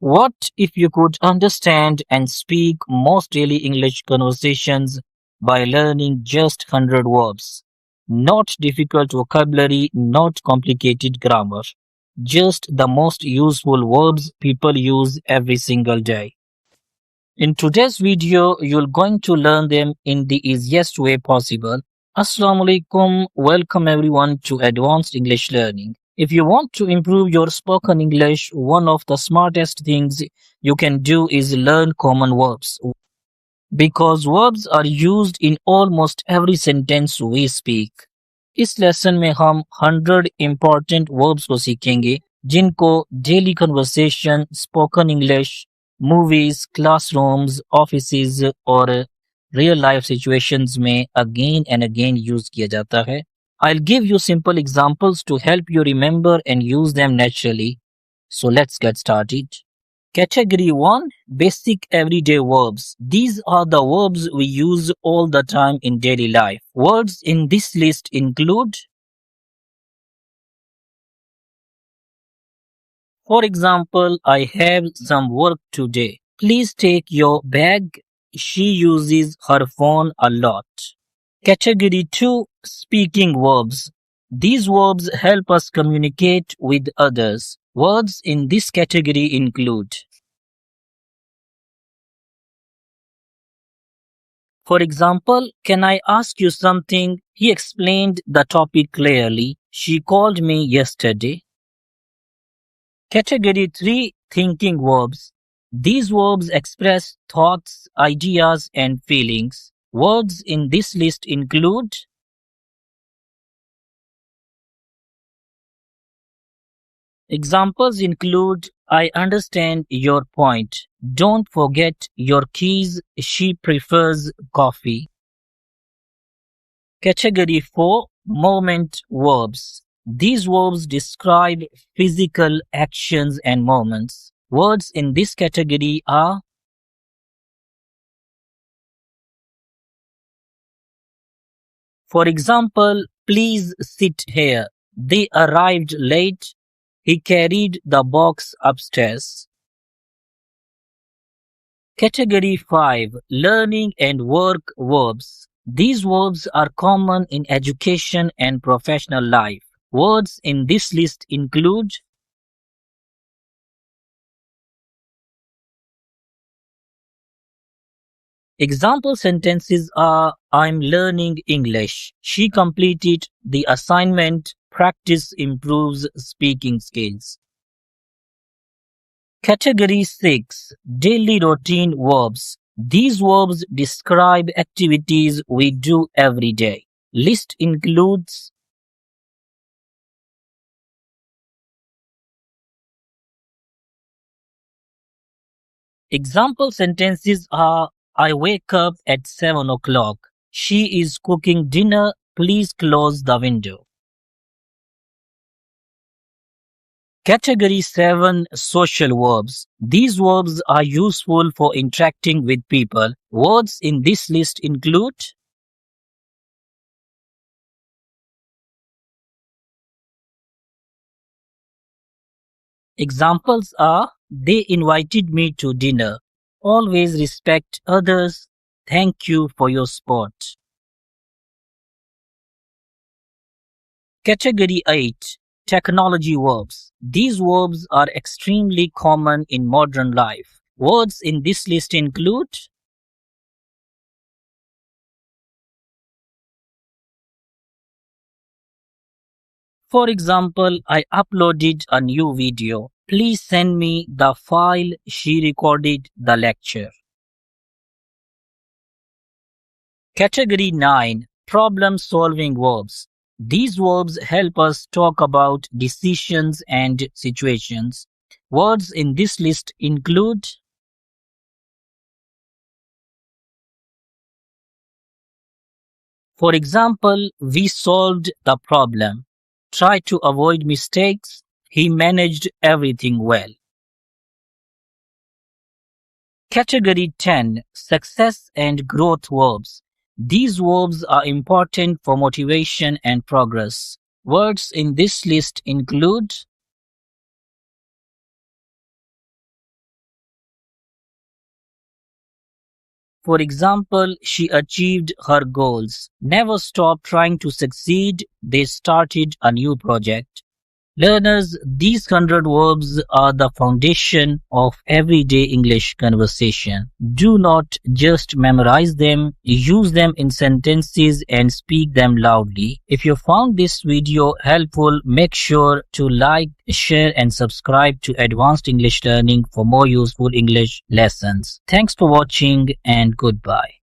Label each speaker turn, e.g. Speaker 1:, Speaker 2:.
Speaker 1: What if you could understand and speak most daily English conversations by learning just 100 verbs? Not difficult vocabulary, not complicated grammar, just the most useful verbs people use every single day. In today's video, you're going to learn them in the easiest way possible. Assalamu alaikum. Welcome everyone to Advanced English Learning. If you want to improve your spoken English, one of the smartest things you can do is learn common verbs. Because verbs are used in almost every sentence we speak. इस lesson में हम 100 important verbs को सीखेंगे जिनको daily conversation, spoken English, movies, classrooms, offices और real life situations में again and again use किया जाता है. I'll give you simple examples to help you remember and use them naturally. So let's get started. Category 1, Basic Everyday Verbs. These are the verbs we use all the time in daily life. Words in this list include, for example, I have some work today. Please take your bag. She uses her phone a lot. Category 2, Speaking Verbs. These verbs help us communicate with others. Words in this category include, for example, can I ask you something? He explained the topic clearly. She called me yesterday. Category 3, Thinking Verbs. These verbs express thoughts, ideas, and feelings. Words in this list include, examples include, I understand your point. Don't forget your keys. She prefers coffee. Category 4, Moment Verbs. These verbs describe physical actions and moments. Words in this category are, for example, please sit here. They arrived late. He carried the box upstairs. Category 5, Learning and Work Verbs. These verbs are common in education and professional life. Words in this list include, example sentences are, I'm learning English. She completed the assignment. Practice improves speaking skills. Category 6, Daily Routine Verbs. These verbs describe activities we do every day. List includes, example sentences are, I wake up at 7 o'clock. She is cooking dinner. Please close the window. Category 7, Social Verbs. These verbs are useful for interacting with people. Words in this list include, examples are, they invited me to dinner. Always respect others. Thank you for your support. Category 8, Technology Verbs. These verbs are extremely common in modern life. Words in this list include, for example, I uploaded a new video. Please send me the file. She recorded the lecture. Category 9, Problem Solving Verbs. These verbs help us talk about decisions and situations. Words in this list include, for example, we solved the problem. Try to avoid mistakes. He managed everything well. Category 10, Success and Growth Verbs. These verbs are important for motivation and progress. Words in this list include, For example, she achieved her goals, never stopped trying to succeed, they started a new project. Learners, these 100 verbs are the foundation of everyday English conversation. Do not just memorize them, use them in sentences and speak them loudly. If you found this video helpful, make sure to like, share and subscribe to Advanced English Learning for more useful English lessons. Thanks for watching and goodbye.